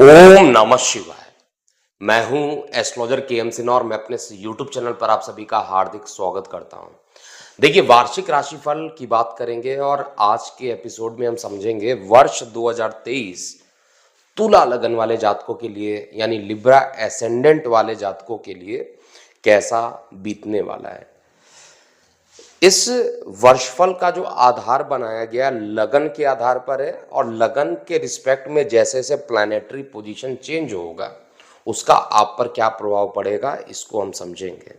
ओम नमः शिवाय। मैं हूं एस्ट्रोलॉजर के एम सिन्हा और मैं अपने यूट्यूब चैनल पर आप सभी का हार्दिक स्वागत करता हूं। देखिए, वार्षिक राशिफल की बात करेंगे और आज के एपिसोड में हम समझेंगे वर्ष 2023 तुला लगन वाले जातकों के लिए यानी लिब्रा एसेंडेंट वाले जातकों के लिए कैसा बीतने वाला है। इस वर्षफल का जो आधार बनाया गया लगन के आधार पर है और लगन के रिस्पेक्ट में जैसे जैसे प्लैनेटरी पोजीशन चेंज होगा उसका आप पर क्या प्रभाव पड़ेगा इसको हम समझेंगे।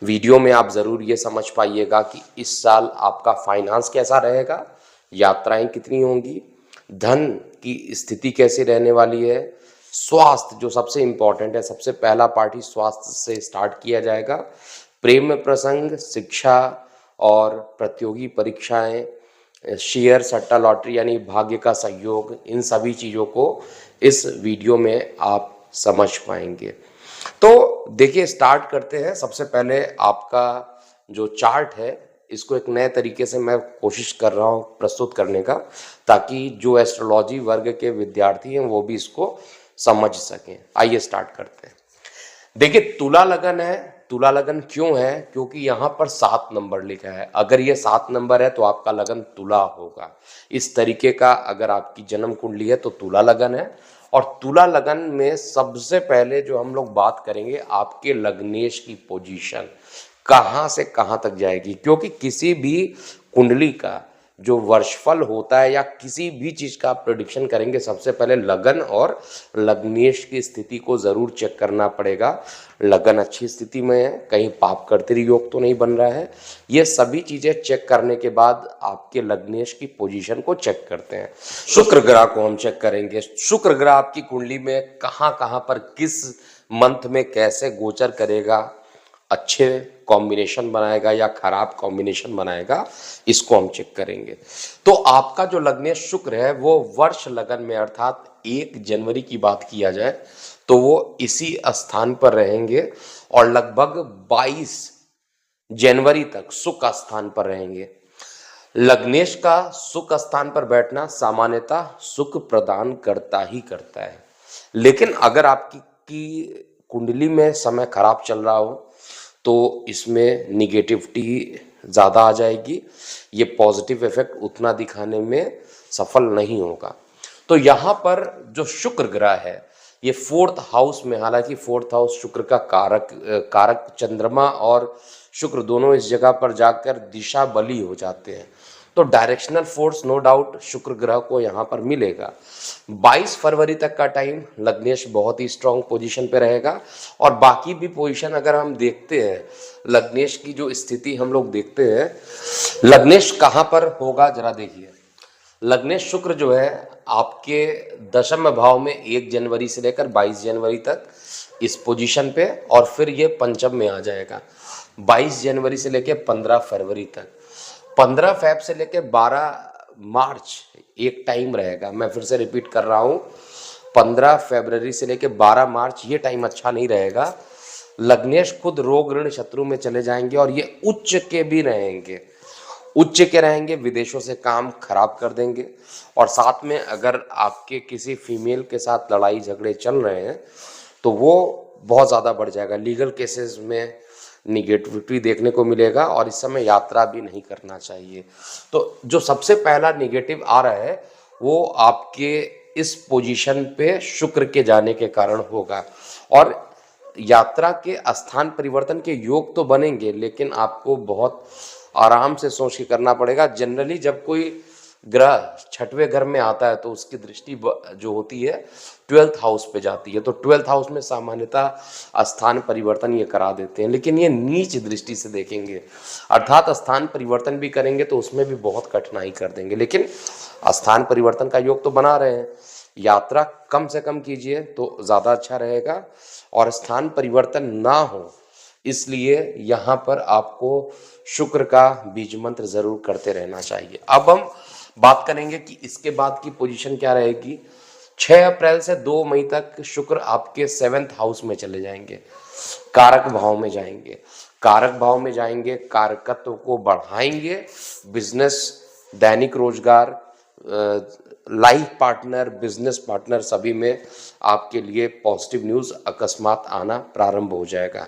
वीडियो में आप जरूर ये समझ पाइएगा कि इस साल आपका फाइनेंस कैसा रहेगा, यात्राएं कितनी होंगी, धन की स्थिति कैसी रहने वाली है, स्वास्थ्य जो सबसे इंपॉर्टेंट है, सबसे पहला पार्टी स्वास्थ्य से स्टार्ट किया जाएगा। प्रेम प्रसंग, शिक्षा और प्रतियोगी परीक्षाएं, शेयर सट्टा लॉटरी यानी भाग्य का सहयोग, इन सभी चीज़ों को इस वीडियो में आप समझ पाएंगे। तो देखिए, स्टार्ट करते हैं। सबसे पहले आपका जो चार्ट है इसको एक नए तरीके से मैं कोशिश कर रहा हूँ प्रस्तुत करने का, ताकि जो एस्ट्रोलॉजी वर्ग के विद्यार्थी हैं वो भी इसको समझ सकें। आइए स्टार्ट करते हैं। देखिए, तुला लगन है। तुला लगन क्यों है? क्योंकि यहाँ पर 7 नंबर लिखा है। अगर ये 7 नंबर है तो आपका लगन तुला होगा। इस तरीके का अगर आपकी जन्म कुंडली है तो तुला लगन है। और तुला लगन में सबसे पहले जो हम लोग बात करेंगे आपके लग्नेश की पोजीशन कहाँ से कहाँ तक जाएगी, क्योंकि किसी भी कुंडली का जो वर्षफल होता है या किसी भी चीज का आप प्रेडिक्शन करेंगे सबसे पहले लगन और लग्नेश की स्थिति को जरूर चेक करना पड़ेगा। लगन अच्छी स्थिति में है, कहीं पाप कर्तरी योग तो नहीं बन रहा है। ये सभी चीजें चेक करने के बाद आपके लग्नेश की पोजीशन को चेक करते हैं। शुक्र ग्रह को हम चेक करेंगे। शुक्र ग्रह आपकी कुंडली में कहाँ कहाँ पर किस मंथ में कैसे गोचर करेगा, अच्छे कॉम्बिनेशन बनाएगा या खराब कॉम्बिनेशन बनाएगा, इसको हम चेक करेंगे। तो आपका जो लग्नेश शुक्र है वो वर्ष लगन में अर्थात 1 जनवरी की बात किया जाए तो वो इसी स्थान पर रहेंगे और लगभग 22 जनवरी तक सुख स्थान पर रहेंगे। लग्नेश का सुख स्थान पर बैठना सामान्यतः सुख प्रदान करता ही करता है, लेकिन अगर आपकी कुंडली में समय खराब चल रहा हो तो इसमें निगेटिविटी ज़्यादा आ जाएगी। ये पॉजिटिव इफेक्ट उतना दिखाने में सफल नहीं होगा। तो यहाँ पर जो शुक्र ग्रह है ये 4th हाउस में, हालांकि 4th हाउस शुक्र का कारक चंद्रमा और शुक्र दोनों इस जगह पर जाकर दिशा बली हो जाते हैं, तो डायरेक्शनल फोर्स नो डाउट शुक्र ग्रह को यहाँ पर मिलेगा। 22 फरवरी तक का टाइम लग्नेश बहुत ही स्ट्रांग पोजीशन पे रहेगा। और बाकी भी पोजीशन अगर हम देखते हैं, लग्नेश की जो स्थिति हम लोग देखते हैं, लग्नेश कहाँ पर होगा जरा देखिए। लग्नेश शुक्र जो है आपके दशम भाव में 1 जनवरी से लेकर 22 जनवरी तक इस पोजीशन पे, और फिर ये पंचम में आ जाएगा 22 जनवरी से लेकर 15 फरवरी तक। 15 फेब से लेकर 12 मार्च एक टाइम रहेगा। मैं फिर से रिपीट कर रहा हूँ, 15 फरवरी से लेकर 12 मार्च ये टाइम अच्छा नहीं रहेगा। लग्नेश खुद रोग ऋण शत्रु में चले जाएंगे और ये उच्च के भी रहेंगे। उच्च के रहेंगे, विदेशों से काम खराब कर देंगे। और साथ में अगर आपके किसी फीमेल के साथ लड़ाई झगड़े चल रहे हैं तो वो बहुत ज़्यादा बढ़ जाएगा। लीगल केसेस में निगेटिविटी देखने को मिलेगा और इस समय यात्रा भी नहीं करना चाहिए। तो जो सबसे पहला निगेटिव आ रहा है वो आपके इस पोजीशन पे शुक्र के जाने के कारण होगा। और यात्रा के स्थान परिवर्तन के योग तो बनेंगे, लेकिन आपको बहुत आराम से सोच के करना पड़ेगा। जनरली जब कोई ग्रह 6वें घर में आता है तो उसकी दृष्टि जो होती है 12th हाउस पे जाती है, तो 12th हाउस में सामान्यतः स्थान परिवर्तन ये करा देते हैं, लेकिन ये नीच दृष्टि से देखेंगे, अर्थात स्थान परिवर्तन भी करेंगे तो उसमें भी बहुत कठिनाई कर देंगे। लेकिन स्थान परिवर्तन का योग तो बना रहे हैं, यात्रा कम से कम कीजिए तो ज़्यादा अच्छा रहेगा। और स्थान परिवर्तन ना हो इसलिए यहाँ पर आपको शुक्र का बीज मंत्र जरूर करते रहना चाहिए। अब हम बात करेंगे कि इसके बाद की पोजीशन क्या रहेगी। 6 अप्रैल से 2 मई तक शुक्र आपके 7th हाउस में चले जाएंगे, कारक भाव में जाएंगे। कारक भाव में जाएंगे, कारकत्व को बढ़ाएंगे, बिजनेस, दैनिक रोजगार, लाइफ पार्टनर, बिजनेस पार्टनर सभी में आपके लिए पॉजिटिव न्यूज़ अकस्मात आना प्रारंभ हो जाएगा।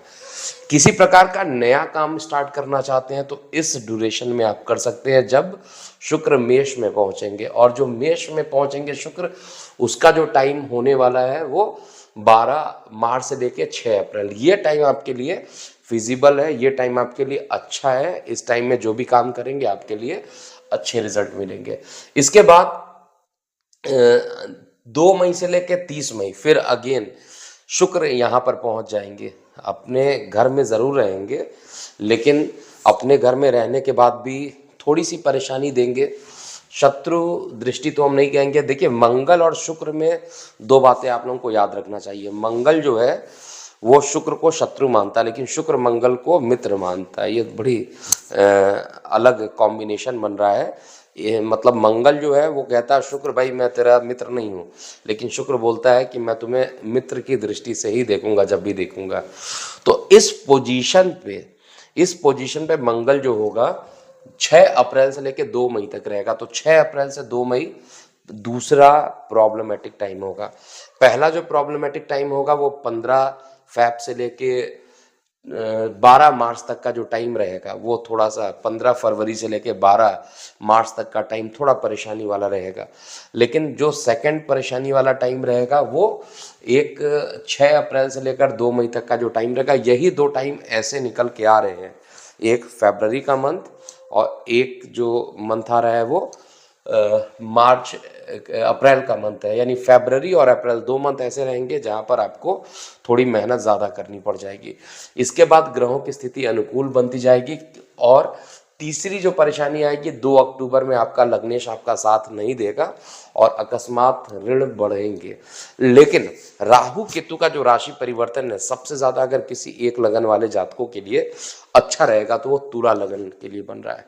किसी प्रकार का नया काम स्टार्ट करना चाहते हैं तो इस ड्यूरेशन में आप कर सकते हैं जब शुक्र मेष में पहुंचेंगे, और जो मेष में पहुंचेंगे शुक्र, उसका जो टाइम होने वाला है वो 12 मार्च से लेके 6 अप्रैल। ये टाइम आपके लिए फिजिबल है, ये टाइम आपके लिए अच्छा है। इस टाइम में जो भी काम करेंगे आपके लिए अच्छे रिजल्ट मिलेंगे। इसके बाद 2 मई से लेकर 30 मई फिर अगेन शुक्र यहाँ पर पहुँच जाएंगे। अपने घर में ज़रूर रहेंगे, लेकिन अपने घर में रहने के बाद भी थोड़ी सी परेशानी देंगे। शत्रु दृष्टि तो हम नहीं कहेंगे। देखिए, मंगल और शुक्र में दो बातें आप लोगों को याद रखना चाहिए। मंगल जो है वो शुक्र को शत्रु मानता है, लेकिन शुक्र मंगल को मित्र मानता है। ये बड़ी अलग कॉम्बिनेशन बन रहा है। ये मतलब मंगल जो है वो कहता है शुक्र भाई मैं तेरा मित्र नहीं हूँ, लेकिन शुक्र बोलता है कि मैं तुम्हें मित्र की दृष्टि से ही देखूंगा जब भी देखूंगा। तो इस पोजीशन पे मंगल जो होगा 6 अप्रैल से लेकर 2 मई तक रहेगा। तो 6 अप्रैल से 2 मई दूसरा प्रॉब्लमेटिक टाइम होगा। पहला जो प्रॉब्लमेटिक टाइम होगा वो 15 फैब से लेके 12 मार्च तक का जो टाइम रहेगा वो थोड़ा सा, 15 फरवरी से लेके 12 मार्च तक का टाइम थोड़ा परेशानी वाला रहेगा। लेकिन जो सेकंड परेशानी वाला टाइम रहेगा वो एक 6 अप्रैल से लेकर 2 मई तक का जो टाइम रहेगा, यही दो टाइम ऐसे निकल के आ रहे हैं। एक फरवरी का मंथ और एक जो मंथ आ रहा है वो मार्च अप्रैल का मंथ है। यानी फरवरी और अप्रैल 2 मंथ ऐसे रहेंगे जहां पर आपको थोड़ी मेहनत ज़्यादा करनी पड़ जाएगी। इसके बाद ग्रहों की स्थिति अनुकूल बनती जाएगी। और तीसरी जो परेशानी आएगी, 2 अक्टूबर में आपका लग्नेश आपका साथ नहीं देगा और अकस्मात ऋण बढ़ेंगे। लेकिन राहु केतु का जो राशि परिवर्तन है, सबसे ज़्यादा अगर किसी एक लगन वाले जातकों के लिए अच्छा रहेगा तो वो तुला लगन के लिए बन रहा है।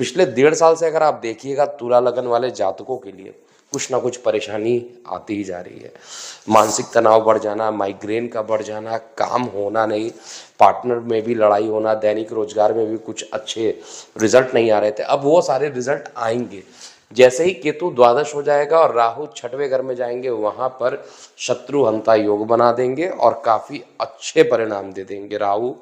पिछले 1.5 साल से अगर आप देखिएगा, तुला लगन वाले जातकों के लिए कुछ ना कुछ परेशानी आती ही जा रही है। मानसिक तनाव बढ़ जाना, माइग्रेन का बढ़ जाना, काम होना नहीं, पार्टनर में भी लड़ाई होना, दैनिक रोजगार में भी कुछ अच्छे रिजल्ट नहीं आ रहे थे, अब वो सारे रिजल्ट आएंगे। जैसे ही केतु द्वादश हो जाएगा और राहु 6वें घर में जाएंगे, वहां पर शत्रु हंता योग बना देंगे और काफी अच्छे परिणाम दे देंगे। राहु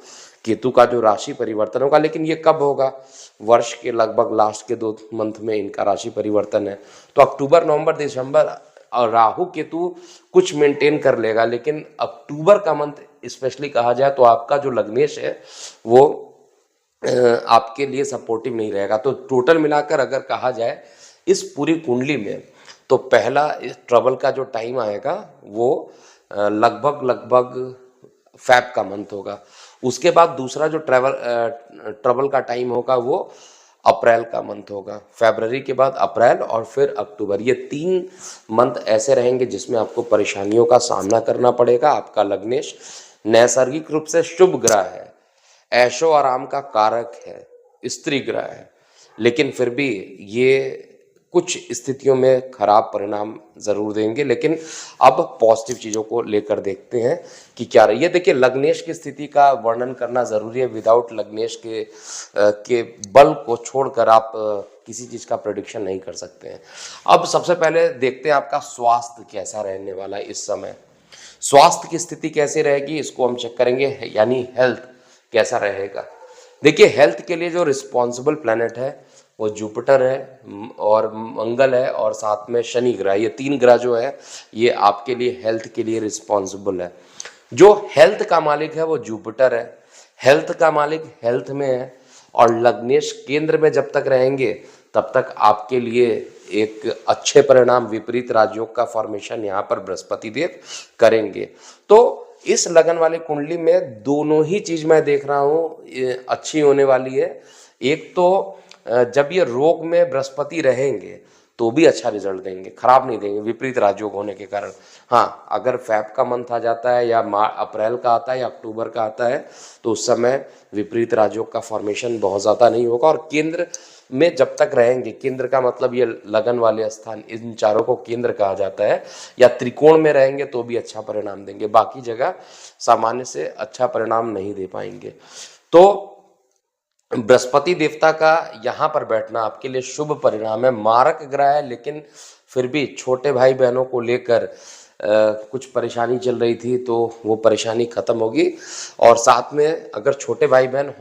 केतु का जो राशि परिवर्तन होगा, लेकिन ये कब होगा? वर्ष के लगभग लास्ट के 2 मंथ में इनका राशि परिवर्तन है। तो अक्टूबर, नवंबर, दिसंबर और राहु केतु कुछ मेंटेन कर लेगा, लेकिन अक्टूबर का मंथ स्पेशली कहा जाए तो आपका जो लग्नेश है वो आपके लिए सपोर्टिव नहीं रहेगा। तो टोटल मिलाकर अगर कहा जाए इस पूरी कुंडली में, तो पहला इस ट्रबल का जो टाइम आएगा वो लगभग फैब का मंथ होगा। उसके बाद दूसरा जो ट्रबल का टाइम होगा वो अप्रैल का मंथ होगा। फरवरी के बाद अप्रैल और फिर अक्टूबर, ये 3 मंथ ऐसे रहेंगे जिसमें आपको परेशानियों का सामना करना पड़ेगा। आपका लग्नेश नैसर्गिक रूप से शुभ ग्रह है, ऐशो आराम का कारक है, स्त्री ग्रह है, लेकिन फिर भी ये कुछ स्थितियों में खराब परिणाम जरूर देंगे। लेकिन अब पॉजिटिव चीजों को लेकर देखते हैं कि क्या रही है। देखिए, लग्नेश की स्थिति का वर्णन करना जरूरी है। विदाउट लग्नेश के बल को छोड़कर आप किसी चीज का प्रेडिक्शन नहीं कर सकते हैं। अब सबसे पहले देखते हैं आपका स्वास्थ्य कैसा रहने वाला है इस समय। स्वास्थ्य की स्थिति कैसे रहेगी इसको हम चेक करेंगे, यानी हेल्थ कैसा रहेगा। देखिए, हेल्थ के लिए जो रिस्पॉन्सिबल प्लैनेट है वो जुपिटर है और मंगल है और साथ में शनि ग्रह। ये 3 ग्रह जो है ये आपके लिए हेल्थ के लिए रिस्पॉन्सिबल है। जो हेल्थ का मालिक है वो जुपिटर है, हेल्थ का मालिक हेल्थ में है। और लग्नेश केंद्र में जब तक रहेंगे तब तक आपके लिए एक अच्छे परिणाम, विपरीत राजयोग का फॉर्मेशन यहाँ पर बृहस्पति देव करेंगे। तो इस लगन वाले कुंडली में दोनों ही चीज मैं देख रहा हूँ अच्छी होने वाली है। एक तो जब ये रोग में बृहस्पति रहेंगे तो भी अच्छा रिजल्ट देंगे, खराब नहीं देंगे, विपरीत राजयोग होने के कारण। हाँ, अगर फैब का मंथ आ जाता है या अप्रैल का आता है या अक्टूबर का आता है तो उस समय विपरीत राजयोग का फॉर्मेशन बहुत ज़्यादा नहीं होगा। और केंद्र में जब तक रहेंगे, केंद्र का मतलब ये लगन वाले स्थान, इन चारों को केंद्र कहा जाता है, या त्रिकोण में रहेंगे तो भी अच्छा परिणाम देंगे। बाकी जगह सामान्य से अच्छा परिणाम नहीं दे पाएंगे। तो बृहस्पति देवता का यहाँ पर बैठना आपके लिए शुभ परिणाम है। मारक ग्रह है, लेकिन फिर भी छोटे भाई बहनों को लेकर कुछ परेशानी चल रही थी, तो वो परेशानी ख़त्म होगी। और साथ में अगर छोटे भाई बहन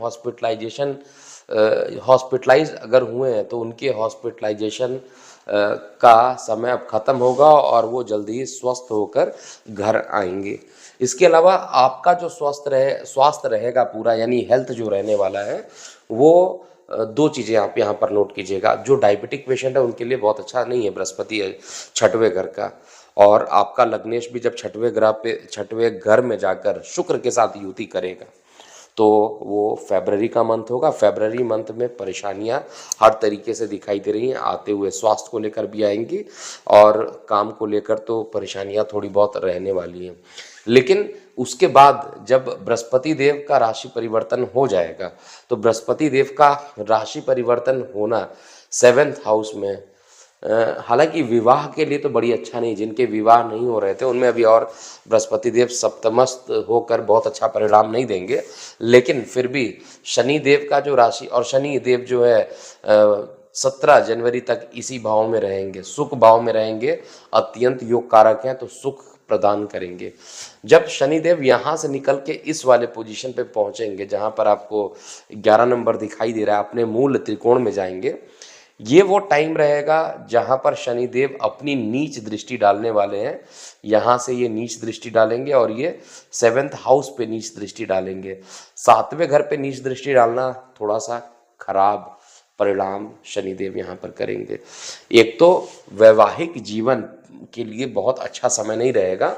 हॉस्पिटलाइज अगर हुए हैं, तो उनके हॉस्पिटलाइजेशन का समय अब ख़त्म होगा और वो जल्दी ही स्वस्थ होकर घर आएंगे। इसके अलावा आपका जो स्वास्थ्य रहेगा पूरा, यानी हेल्थ जो रहने वाला है, वो दो चीज़ें आप यहाँ पर नोट कीजिएगा। जो डायबिटिक पेशेंट है उनके लिए बहुत अच्छा नहीं है बृहस्पति है छठवें घर का। और आपका लग्नेश भी जब छठवें घर में जाकर शुक्र के साथ युति करेगा, तो वो फरवरी का मंथ होगा। फरवरी मंथ में परेशानियां हर तरीके से दिखाई दे रही हैं आते हुए, स्वास्थ्य को लेकर भी आएंगी और काम को लेकर तो परेशानियां थोड़ी बहुत रहने वाली हैं। लेकिन उसके बाद जब बृहस्पति देव का राशि परिवर्तन हो जाएगा, तो बृहस्पति देव का राशि परिवर्तन होना 7th हाउस में, हालांकि विवाह के लिए तो बड़ी अच्छा नहीं, जिनके विवाह नहीं हो रहे थे उनमें अभी और बृहस्पति देव सप्तमस्त होकर बहुत अच्छा परिणाम नहीं देंगे। लेकिन फिर भी शनि देव का जो राशि, और शनि देव जो है 17 जनवरी तक इसी भाव में रहेंगे, सुख भाव में रहेंगे, अत्यंत योग कारक हैं, तो सुख प्रदान करेंगे। जब शनिदेव यहाँ से निकल के इस वाले पोजीशन पे पहुंचेंगे जहाँ पर आपको 11 नंबर दिखाई दे रहा है, अपने मूल त्रिकोण में जाएंगे, ये वो टाइम रहेगा जहां पर शनिदेव अपनी नीच दृष्टि डालने वाले हैं। यहाँ से ये नीच दृष्टि डालेंगे और ये 7th हाउस पे नीच दृष्टि डालेंगे। 7वें घर पे नीच दृष्टि डालना थोड़ा सा खराब परिणाम शनिदेव यहाँ पर करेंगे। एक तो वैवाहिक जीवन के लिए बहुत अच्छा समय नहीं रहेगा।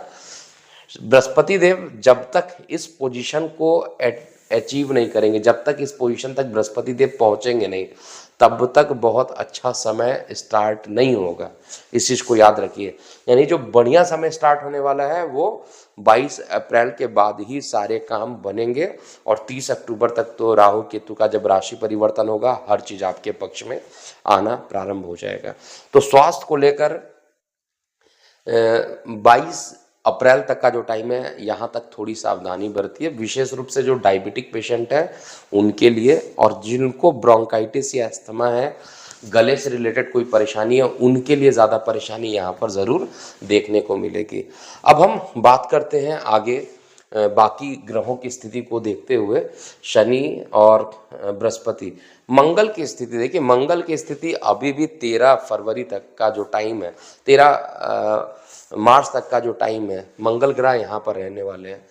बृहस्पति देव जब तक इस पोजीशन को अचीव नहीं करेंगे, जब तक इस पोजीशन तक बृहस्पति देव पहुंचेंगे नहीं, तब तक बहुत अच्छा समय स्टार्ट नहीं होगा। इस चीज़ को याद रखिए। यानी जो बढ़िया समय स्टार्ट होने वाला है वो 22 अप्रैल के बाद ही सारे काम बनेंगे, और 30 अक्टूबर तक तो राहु केतु का जब राशि परिवर्तन होगा, हर चीज़ आपके पक्ष में आना प्रारंभ हो जाएगा। तो स्वास्थ्य को लेकर 22 अप्रैल तक का जो टाइम है, यहाँ तक थोड़ी सावधानी बरतिए, विशेष रूप से जो डायबिटिक पेशेंट है उनके लिए, और जिनको ब्रोंकाइटिस या अस्थमा है, गले से रिलेटेड कोई परेशानी है, उनके लिए ज़्यादा परेशानी यहाँ पर ज़रूर देखने को मिलेगी। अब हम बात करते हैं आगे बाकी ग्रहों की स्थिति को देखते हुए। शनि और बृहस्पति, मंगल की स्थिति देखिए, मंगल की स्थिति अभी भी 13 फरवरी तक का जो टाइम है, 13 मार्च तक का जो टाइम है, मंगल ग्रह यहाँ पर रहने वाले हैं।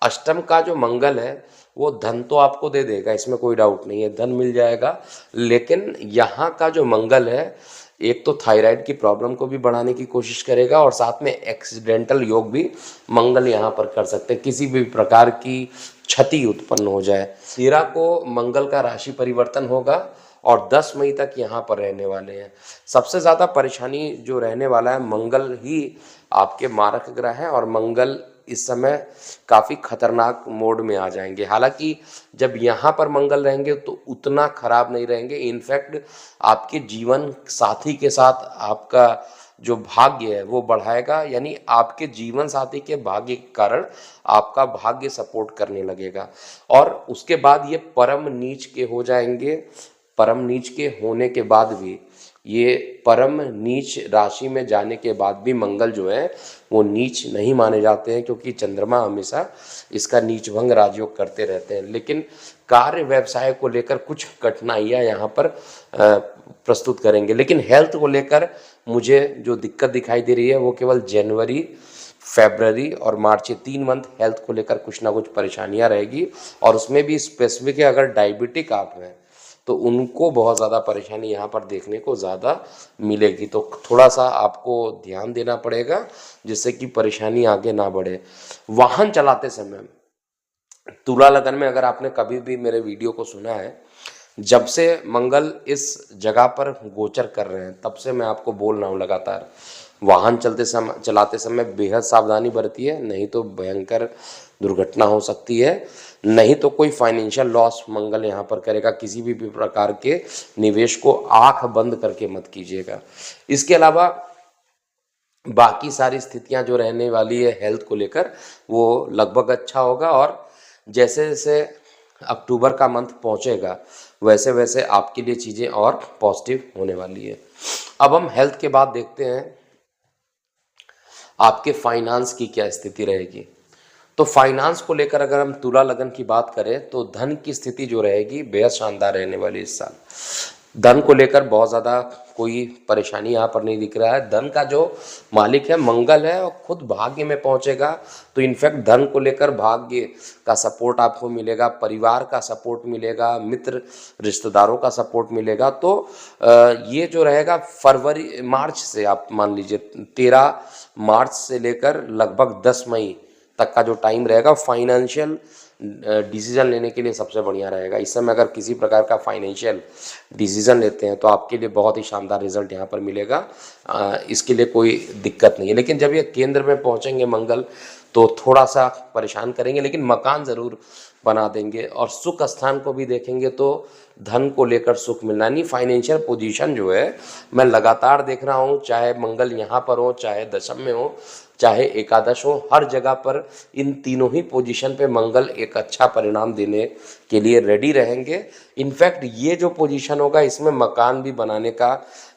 अष्टम का जो मंगल है वो धन तो आपको दे देगा, इसमें कोई डाउट नहीं है, धन मिल जाएगा। लेकिन यहाँ का जो मंगल है, एक तो थायराइड की प्रॉब्लम को भी बढ़ाने की कोशिश करेगा, और साथ में एक्सीडेंटल योग भी मंगल यहाँ पर कर सकते हैं, किसी भी प्रकार की क्षति उत्पन्न हो जाए। 13 को मंगल का राशि परिवर्तन होगा और 10 मई तक यहाँ पर रहने वाले हैं। सबसे ज़्यादा परेशानी जो रहने वाला है, मंगल ही आपके मारक ग्रह हैं, और मंगल इस समय काफ़ी खतरनाक मोड में आ जाएंगे। हालांकि जब यहाँ पर मंगल रहेंगे तो उतना खराब नहीं रहेंगे, इनफैक्ट आपके जीवन साथी के साथ आपका जो भाग्य है वो बढ़ाएगा, यानी आपके जीवन साथी के भाग्य के कारण आपका भाग्य सपोर्ट करने लगेगा। और उसके बाद ये परम नीच के हो जाएंगे। परम नीच के होने के बाद भी, ये परम नीच राशि में जाने के बाद भी मंगल जो है वो नीच नहीं माने जाते हैं, क्योंकि चंद्रमा हमेशा इसका नीच भंग राजयोग करते रहते हैं। लेकिन कार्य व्यवसाय को लेकर कुछ कठिनाइयाँ यहाँ पर प्रस्तुत करेंगे। लेकिन हेल्थ को लेकर मुझे जो दिक्कत दिखाई दे रही है वो केवल जनवरी, फरवरी और मार्च, ये 3 मंथ हेल्थ को लेकर कुछ ना कुछ परेशानियाँ रहेगी। और उसमें भी स्पेसिफिक है, अगर डायबिटिक आप हैं तो उनको बहुत ज़्यादा परेशानी यहाँ पर देखने को ज़्यादा मिलेगी। तो थोड़ा सा आपको ध्यान देना पड़ेगा जिससे कि परेशानी आगे ना बढ़े। वाहन चलाते समय, तुला लगन में अगर आपने कभी भी मेरे वीडियो को सुना है, जब से मंगल इस जगह पर गोचर कर रहे हैं तब से मैं आपको बोल रहा हूँ लगातार, वाहन चलाते समय बेहद सावधानी बरतिए, नहीं तो भयंकर दुर्घटना हो सकती है, नहीं तो कोई फाइनेंशियल लॉस मंगल यहाँ पर करेगा। किसी भी प्रकार के निवेश को आंख बंद करके मत कीजिएगा। इसके अलावा बाकी सारी स्थितियां जो रहने वाली है हेल्थ को लेकर, वो लगभग अच्छा होगा। और जैसे जैसे अक्टूबर का मंथ पहुंचेगा वैसे वैसे आपके लिए चीज़ें और पॉजिटिव होने वाली है। अब हम हेल्थ के बाद देखते हैं आपके फाइनेंस की क्या स्थिति रहेगी। तो फाइनेंस को लेकर अगर हम तुला लगन की बात करें तो धन की स्थिति जो रहेगी बेहद शानदार रहने वाली इस साल। धन को लेकर बहुत ज़्यादा कोई परेशानी यहाँ पर नहीं दिख रहा है। धन का जो मालिक है मंगल है और खुद भाग्य में पहुँचेगा, तो इनफैक्ट धन को लेकर भाग्य का सपोर्ट आपको मिलेगा, परिवार का सपोर्ट मिलेगा, मित्र रिश्तेदारों का सपोर्ट मिलेगा। तो ये जो रहेगा फरवरी मार्च से आप मान लीजिए 13 मार्च से लेकर लगभग 10 मई तक का जो टाइम रहेगा फाइनेंशियल डिसीजन लेने के लिए सबसे बढ़िया रहेगा। इस समय अगर किसी प्रकार का फाइनेंशियल डिसीजन लेते हैं तो आपके लिए बहुत ही शानदार रिजल्ट यहाँ पर मिलेगा। इसके लिए कोई दिक्कत नहीं है। लेकिन जब ये केंद्र में पहुँचेंगे मंगल तो थोड़ा सा परेशान करेंगे, लेकिन मकान ज़रूर बना देंगे। और सुख स्थान को भी देखेंगे तो धन को लेकर सुख मिलना, यानी फाइनेंशियल पोजीशन जो है मैं लगातार देख रहा हूँ, चाहे मंगल यहाँ पर हो, चाहे दशम में हो, चाहे एकादश हो, हर जगह पर इन तीनों ही पोजीशन पे मंगल एक अच्छा परिणाम देने के लिए रेडी रहेंगे। इनफैक्ट ये जो पोजीशन होगा इसमें मकान भी बनाने का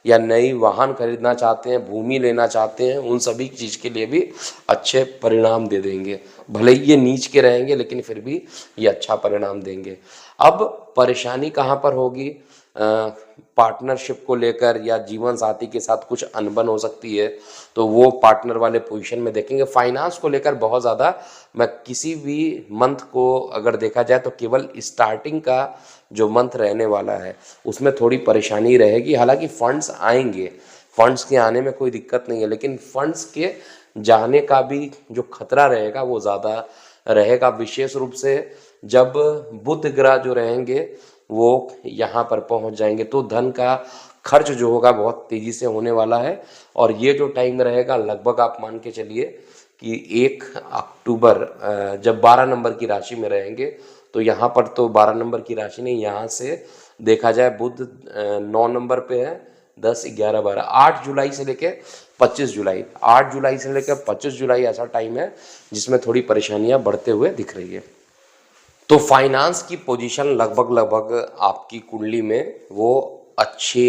या नई वाहन खरीदना चाहते हैं, भूमि लेना चाहते हैं, उन सभी चीज़ के लिए भी अच्छे परिणाम दे देंगे। भले ही ये नीच के रहेंगे लेकिन फिर भी ये अच्छा परिणाम देंगे। अब परेशानी कहाँ पर होगी, पार्टनरशिप को लेकर या जीवन साथी के साथ कुछ अनबन हो सकती है, तो वो पार्टनर वाले पोजीशन में देखेंगे। फाइनेंस को लेकर बहुत ज़्यादा मैं किसी भी मंथ को अगर देखा जाए तो केवल स्टार्टिंग का जो मंथ रहने वाला है उसमें थोड़ी परेशानी रहेगी। हालांकि फंड्स आएंगे, फंड्स के आने में कोई दिक्कत नहीं है, लेकिन फंड्स के जाने का भी जो खतरा रहेगा वो ज़्यादा रहेगा, विशेष रूप से जब बुध ग्रह जो रहेंगे वो यहाँ पर पहुँच जाएंगे तो धन का खर्च जो होगा बहुत तेज़ी से होने वाला है। और ये जो टाइम रहेगा लगभग आप मान के चलिए कि 1 अक्टूबर जब 12 नंबर की राशि में रहेंगे, तो यहाँ पर तो 12 नंबर की राशि नहीं, यहाँ से देखा जाए बुध 9 नंबर पे है, 10, 11, 12, 8 जुलाई से लेके 25 जुलाई, 8 जुलाई से लेकर 25 जुलाई ऐसा टाइम है जिसमें थोड़ी परेशानियां बढ़ते हुए दिख रही है। तो फाइनेंस की पोजीशन लगभग आपकी कुंडली में वो अच्छी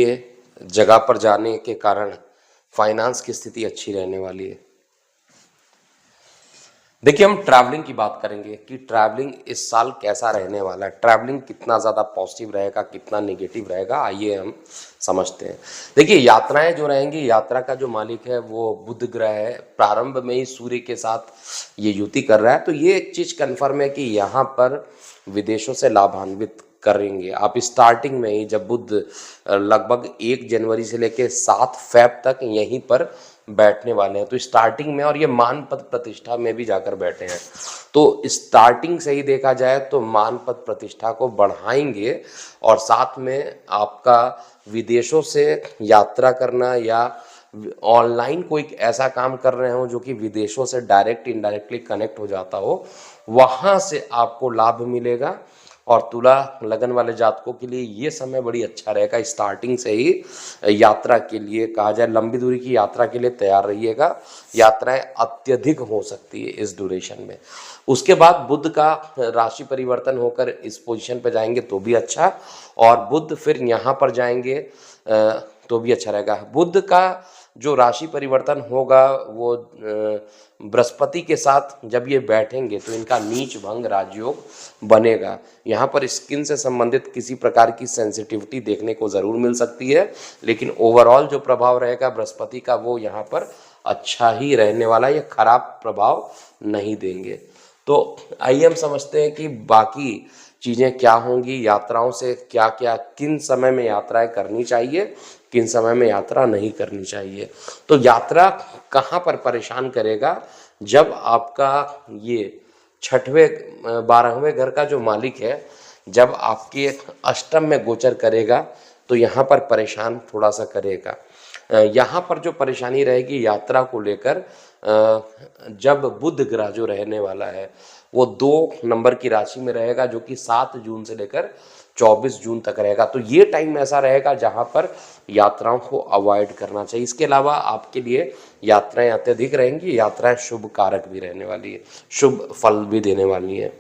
जगह पर जाने के कारण फाइनेंस की स्थिति अच्छी रहने वाली है। देखिए हम ट्रैवलिंग की बात करेंगे कि ट्रैवलिंग इस साल कैसा रहने वाला है, ट्रैवलिंग कितना ज़्यादा पॉजिटिव रहेगा, कितना नेगेटिव रहेगा, आइए हम समझते हैं। देखिए यात्राएं जो रहेंगी, यात्रा का जो मालिक है वो बुध ग्रह है, प्रारंभ में ही सूर्य के साथ ये युति कर रहा है, तो ये एक चीज़ कन्फर्म है कि यहाँ पर विदेशों से लाभान्वित करेंगे आप। स्टार्टिंग में ही जब बुध लगभग 1 जनवरी से लेकर 7 फेब तक यहीं पर बैठने वाले हैं, तो स्टार्टिंग में, और ये मान पद प्रतिष्ठा में भी जाकर बैठे हैं, तो स्टार्टिंग से ही देखा जाए तो मान पद प्रतिष्ठा को बढ़ाएंगे। और साथ में आपका विदेशों से यात्रा करना या ऑनलाइन कोई ऐसा काम कर रहे हो जो कि विदेशों से डायरेक्ट इनडायरेक्टली कनेक्ट हो जाता हो, वहाँ से आपको लाभ मिलेगा। और तुला लगन वाले जातकों के लिए ये समय बड़ी अच्छा रहेगा। स्टार्टिंग से ही यात्रा के लिए कहा जाए, लंबी दूरी की यात्रा के लिए तैयार रहिएगा, यात्राएं अत्यधिक हो सकती है इस ड्यूरेशन में। उसके बाद बुध का राशि परिवर्तन होकर इस पोजीशन पर जाएंगे तो भी अच्छा, और बुध फिर यहाँ पर जाएंगे तो भी अच्छा रहेगा। बुध का जो राशि परिवर्तन होगा वो बृहस्पति के साथ जब ये बैठेंगे तो इनका नीच भंग राजयोग बनेगा। यहाँ पर स्किन से संबंधित किसी प्रकार की सेंसिटिविटी देखने को ज़रूर मिल सकती है, लेकिन ओवरऑल जो प्रभाव रहेगा बृहस्पति का वो यहाँ पर अच्छा ही रहने वाला है, ये खराब प्रभाव नहीं देंगे। तो आइए हम समझते हैं कि बाकी चीज़ें क्या होंगी, यात्राओं से क्या क्या, किन समय में यात्राएं करनी चाहिए, किन समय में यात्रा नहीं करनी चाहिए। तो यात्रा कहाँ पर परेशान करेगा, जब आपका ये 6वें 12वें घर का जो मालिक है जब आपके अष्टम में गोचर करेगा तो यहाँ पर परेशान थोड़ा सा करेगा। यहाँ पर जो परेशानी रहेगी यात्रा को लेकर, जब बुध ग्रह जो रहने वाला है वो 2 नंबर की राशि में रहेगा जो कि 7 जून से लेकर 24 जून तक रहेगा, तो ये टाइम ऐसा रहेगा जहाँ पर यात्राओं को अवॉइड करना चाहिए। इसके अलावा आपके लिए यात्राएं अत्यधिक रहेंगी, यात्राएं शुभ कारक भी रहने वाली है, शुभ फल भी देने वाली है।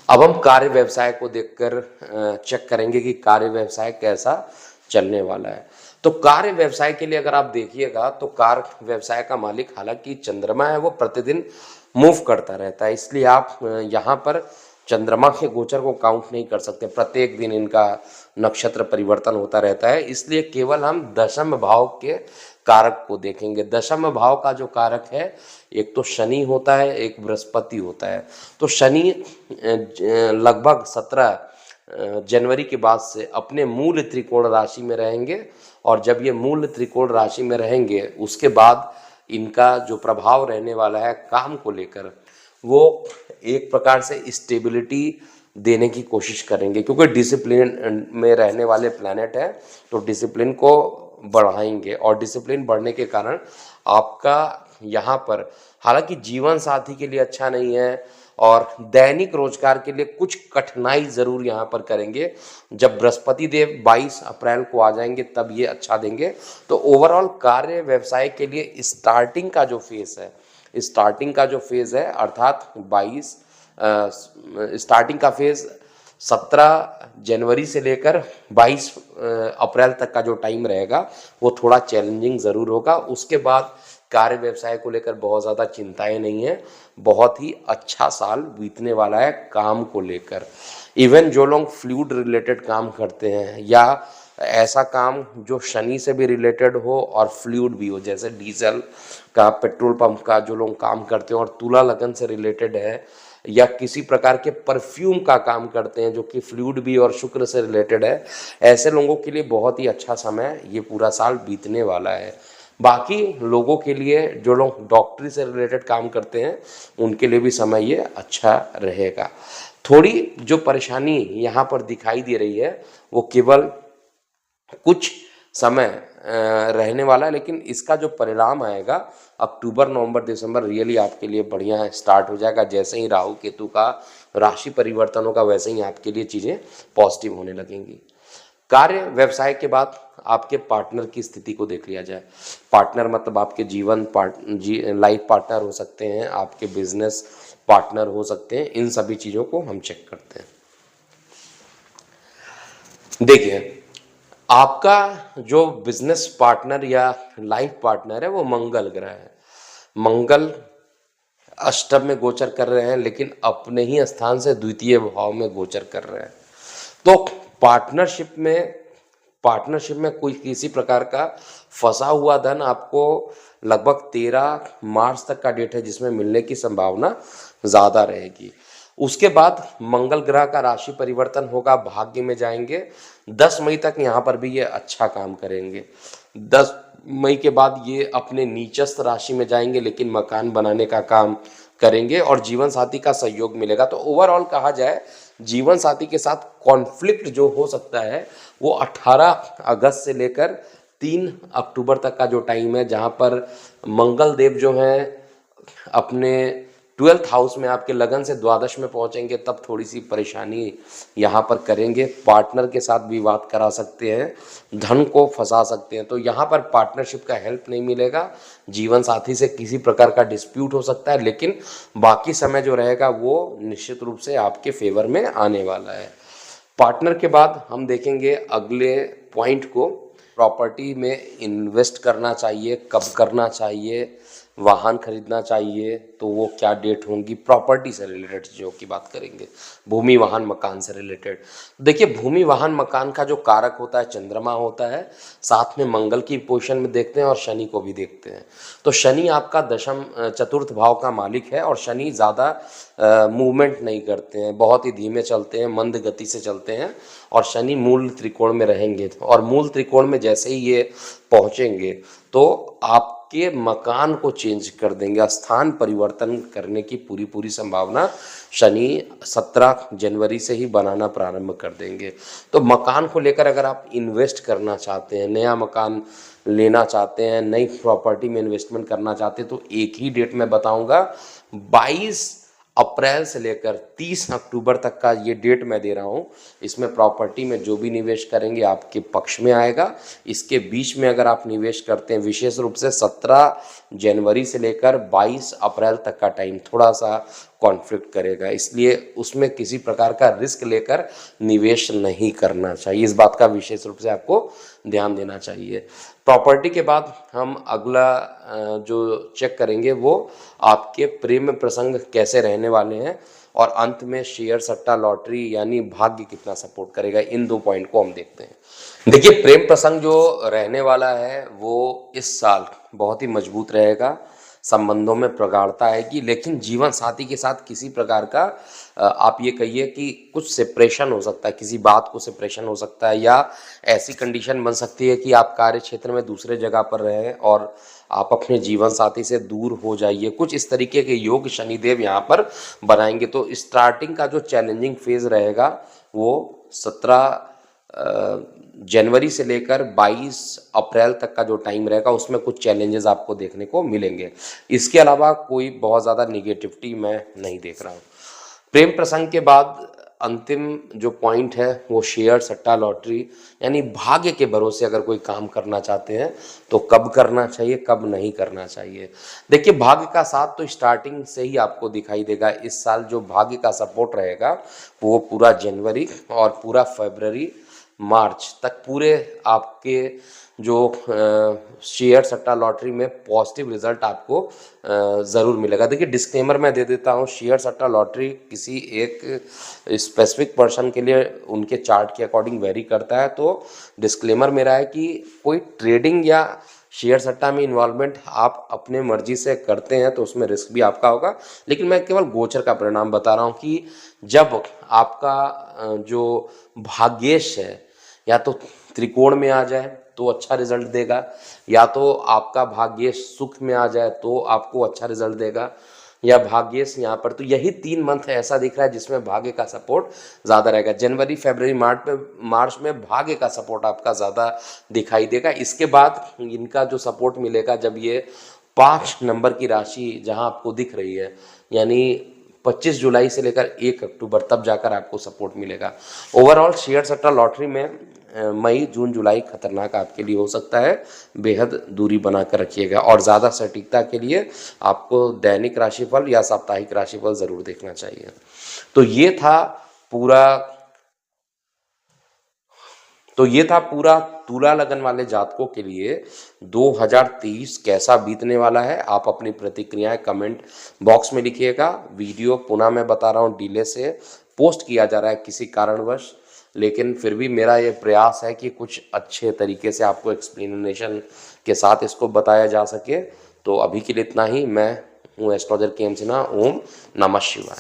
अब हम कार्य व्यवसाय को देखकर चेक करेंगे कि कार्य व्यवसाय कैसा चलने वाला है। तो कार्य व्यवसाय के लिए अगर आप देखिएगा तो कार्य व्यवसाय का मालिक हालांकि चंद्रमा है वो प्रतिदिन मूव करता रहता है, इसलिए आप यहाँ पर चंद्रमा के गोचर को काउंट नहीं कर सकते। प्रत्येक दिन इनका नक्षत्र परिवर्तन होता रहता है, इसलिए केवल हम दशम भाव के कारक को देखेंगे। दशम भाव का जो कारक है एक तो शनि होता है, एक बृहस्पति होता है। तो शनि लगभग 17 जनवरी के बाद से अपने मूल त्रिकोण राशि में रहेंगे, और जब ये मूल त्रिकोण राशि में रहेंगे उसके बाद इनका जो प्रभाव रहने वाला है काम को लेकर, वो एक प्रकार से स्टेबिलिटी देने की कोशिश करेंगे, क्योंकि डिसिप्लिन में रहने वाले प्लैनेट है तो डिसिप्लिन को बढ़ाएंगे, और डिसिप्लिन बढ़ने के कारण आपका यहाँ पर हालांकि जीवन साथी के लिए अच्छा नहीं है, और दैनिक रोजगार के लिए कुछ कठिनाई जरूर यहाँ पर करेंगे। जब बृहस्पति देव 22 अप्रैल को आ जाएंगे तब ये अच्छा देंगे। तो ओवरऑल कार्य व्यवसाय के लिए स्टार्टिंग का जो फेज है अर्थात 22 स्टार्टिंग का फेज 17 जनवरी से लेकर 22 अप्रैल तक का जो टाइम रहेगा वो थोड़ा चैलेंजिंग ज़रूर होगा। उसके बाद कार्य व्यवसाय को लेकर बहुत ज़्यादा चिंताएं नहीं है, बहुत ही अच्छा साल बीतने वाला है काम को लेकर। इवन जो लोग फ्लूइड रिलेटेड काम करते हैं या ऐसा काम जो शनि से भी रिलेटेड हो और फ्लूइड भी हो, जैसे डीजल का, पेट्रोल पंप का जो लोग काम करते हैं और तुला लगन से रिलेटेड है, या किसी प्रकार के परफ्यूम का काम करते हैं जो कि फ्लूइड भी और शुक्र से रिलेटेड है, ऐसे लोगों के लिए बहुत ही अच्छा समय ये पूरा साल बीतने वाला है। बाकी लोगों के लिए जो लोग डॉक्टरी से रिलेटेड काम करते हैं उनके लिए भी समय ये अच्छा रहेगा। थोड़ी जो परेशानी यहाँ पर दिखाई दे रही है वो केवल कुछ समय रहने वाला है, लेकिन इसका जो परिणाम आएगा अक्टूबर, नवंबर, दिसंबर रियली आपके लिए बढ़िया स्टार्ट हो जाएगा। जैसे ही राहु केतु का राशि परिवर्तन होगा वैसे ही आपके लिए चीज़ें पॉजिटिव होने लगेंगी। कार्य व्यवसाय के बाद आपके पार्टनर की स्थिति को देख लिया जाए। पार्टनर मतलब आपके लाइफ पार्टनर हो सकते हैं, आपके बिजनेस पार्टनर हो सकते हैं, इन सभी चीज़ों को हम चेक करते हैं। देखिए, आपका जो बिजनेस पार्टनर या लाइफ पार्टनर है वो मंगल ग्रह है। मंगल अष्टम में गोचर कर रहे हैं, लेकिन अपने ही स्थान से द्वितीय भाव में गोचर कर रहे हैं। तो पार्टनरशिप में कोई किसी प्रकार का फंसा हुआ धन आपको लगभग 13 मार्च तक का डेट है जिसमें मिलने की संभावना ज़्यादा रहेगी। उसके बाद मंगल ग्रह का राशि परिवर्तन होगा, भाग्य में जाएंगे। 10 मई तक यहाँ पर भी ये अच्छा काम करेंगे। 10 मई के बाद ये अपने नीचस्थ राशि में जाएंगे, लेकिन मकान बनाने का काम करेंगे और जीवन साथी का सहयोग मिलेगा। तो ओवरऑल कहा जाए जीवन साथी के साथ कॉन्फ्लिक्ट जो हो सकता है वो 18 अगस्त से लेकर 3 अक्टूबर तक का जो टाइम है, जहाँ पर मंगल देव जो हैं अपने 12th हाउस में आपके लगन से द्वादश में पहुंचेंगे, तब थोड़ी सी परेशानी यहाँ पर करेंगे। पार्टनर के साथ विवाद करा सकते हैं, धन को फंसा सकते हैं। तो यहाँ पर पार्टनरशिप का हेल्प नहीं मिलेगा। जीवन साथी से किसी प्रकार का डिस्प्यूट हो सकता है, लेकिन बाकी समय जो रहेगा वो निश्चित रूप से आपके फेवर में आने वाला है। पार्टनर के बाद हम देखेंगे अगले पॉइंट को, प्रॉपर्टी में इन्वेस्ट करना चाहिए, कब करना चाहिए, वाहन खरीदना चाहिए तो वो क्या डेट होंगी, प्रॉपर्टी से रिलेटेड चीज़ों की बात करेंगे, भूमि वाहन मकान से रिलेटेड। देखिए, भूमि वाहन मकान का जो कारक होता है चंद्रमा होता है, साथ में मंगल की पोजीशन में देखते हैं और शनि को भी देखते हैं। तो शनि आपका चतुर्थ भाव का मालिक है, और शनि ज़्यादा मूवमेंट नहीं करते हैं, बहुत ही धीमे चलते हैं, मंद गति से चलते हैं, और शनि मूल त्रिकोण में रहेंगे। और मूल त्रिकोण में जैसे ही ये पहुँचेंगे तो आप के मकान को चेंज कर देंगे, स्थान परिवर्तन करने की पूरी संभावना शनि 17 जनवरी से ही बनाना प्रारंभ कर देंगे। तो मकान को लेकर अगर आप इन्वेस्ट करना चाहते हैं, नया मकान लेना चाहते हैं, नई प्रॉपर्टी में इन्वेस्टमेंट करना चाहते हैं, तो एक ही डेट में बताऊंगा, 22 अप्रैल से लेकर 30 अक्टूबर तक का ये डेट मैं दे रहा हूँ। इसमें प्रॉपर्टी में जो भी निवेश करेंगे आपके पक्ष में आएगा। इसके बीच में अगर आप निवेश करते हैं, विशेष रूप से 17 जनवरी से लेकर 22 अप्रैल तक का टाइम थोड़ा सा कॉन्फ्लिक्ट करेगा, इसलिए उसमें किसी प्रकार का रिस्क लेकर निवेश नहीं करना चाहिए। इस बात का विशेष रूप से आपको ध्यान देना चाहिए। प्रॉपर्टी के बाद हम अगला जो चेक करेंगे वो आपके प्रेम प्रसंग कैसे रहने वाले हैं, और अंत में शेयर सट्टा लॉटरी यानी भाग्य कितना सपोर्ट करेगा। इन 2 पॉइंट को हम देखते हैं। देखिए, प्रेम प्रसंग जो रहने वाला है वो इस साल बहुत ही मजबूत रहेगा, संबंधों में प्रगाढ़ता आएगी, लेकिन जीवन साथी के साथ किसी प्रकार का आप ये कहिए कि कुछ सेपरेशन हो सकता है, किसी बात को सेपरेशन हो सकता है, या ऐसी कंडीशन बन सकती है कि आप कार्य क्षेत्र में दूसरे जगह पर रहें और आप अपने जीवन साथी से दूर हो जाइए। कुछ इस तरीके के योग शनिदेव यहाँ पर बनाएंगे। तो स्टार्टिंग का जो चैलेंजिंग फेज रहेगा वो 17 जनवरी से लेकर 22 अप्रैल तक का जो टाइम रहेगा उसमें कुछ चैलेंजेस आपको देखने को मिलेंगे। इसके अलावा कोई बहुत ज़्यादा निगेटिविटी मैं नहीं देख रहा हूँ। प्रेम प्रसंग के बाद अंतिम जो पॉइंट है वो शेयर सट्टा लॉटरी यानी भाग्य के भरोसे अगर कोई काम करना चाहते हैं तो कब करना चाहिए, कब नहीं करना चाहिए। देखिए, भाग्य का साथ तो स्टार्टिंग से ही आपको दिखाई देगा। इस साल जो भाग्य का सपोर्ट रहेगा वो पूरा जनवरी और पूरा फरवरी मार्च तक पूरे आपके जो शेयर सट्टा लॉटरी में पॉजिटिव रिजल्ट आपको ज़रूर मिलेगा। देखिए, डिस्क्लेमर मैं दे देता हूँ, शेयर सट्टा लॉटरी किसी एक स्पेसिफिक पर्सन के लिए उनके चार्ट के अकॉर्डिंग वेरी करता है। तो डिस्क्लेमर मेरा है कि कोई ट्रेडिंग या शेयर सट्टा में इन्वॉल्वमेंट आप अपने मर्जी से करते हैं तो उसमें रिस्क भी आपका होगा, लेकिन मैं केवल गोचर का परिणाम बता रहा हूँ कि जब आपका जो भाग्येश है या तो त्रिकोण में आ जाए तो अच्छा रिजल्ट देगा, या तो आपका भाग्येश सुख में आ जाए तो आपको अच्छा रिजल्ट देगा, या भाग्येश यहाँ पर। तो यही 3 मंथ ऐसा दिख रहा है जिसमें भाग्य का सपोर्ट ज़्यादा रहेगा। जनवरी फरवरी मार्च में भाग्य का सपोर्ट आपका ज़्यादा दिखाई देगा। इसके बाद इनका जो सपोर्ट मिलेगा जब ये 5 नंबर की राशि जहाँ आपको दिख रही है, यानी 25 जुलाई से लेकर 1 अक्टूबर, तब जाकर आपको सपोर्ट मिलेगा। ओवरऑल शेयर सट्टा लॉटरी में मई जून जुलाई खतरनाक आपके लिए हो सकता है। बेहद दूरी बनाकर रखिएगा, और ज़्यादा सटीकता के लिए आपको दैनिक राशिफल या साप्ताहिक राशिफल ज़रूर देखना चाहिए। तो ये था पूरा तुला लगन वाले जातकों के लिए 2023 कैसा बीतने वाला है। आप अपनी प्रतिक्रियाएं कमेंट बॉक्स में लिखिएगा। वीडियो पुनः मैं बता रहा हूँ डिले से पोस्ट किया जा रहा है किसी कारणवश, लेकिन फिर भी मेरा ये प्रयास है कि कुछ अच्छे तरीके से आपको एक्सप्लेनेशन के साथ इसको बताया जा सके। तो अभी के लिए इतना ही। मैं हूँ एस्ट्रोलॉजर के एम सिन्हा। ओम नमः शिवाय।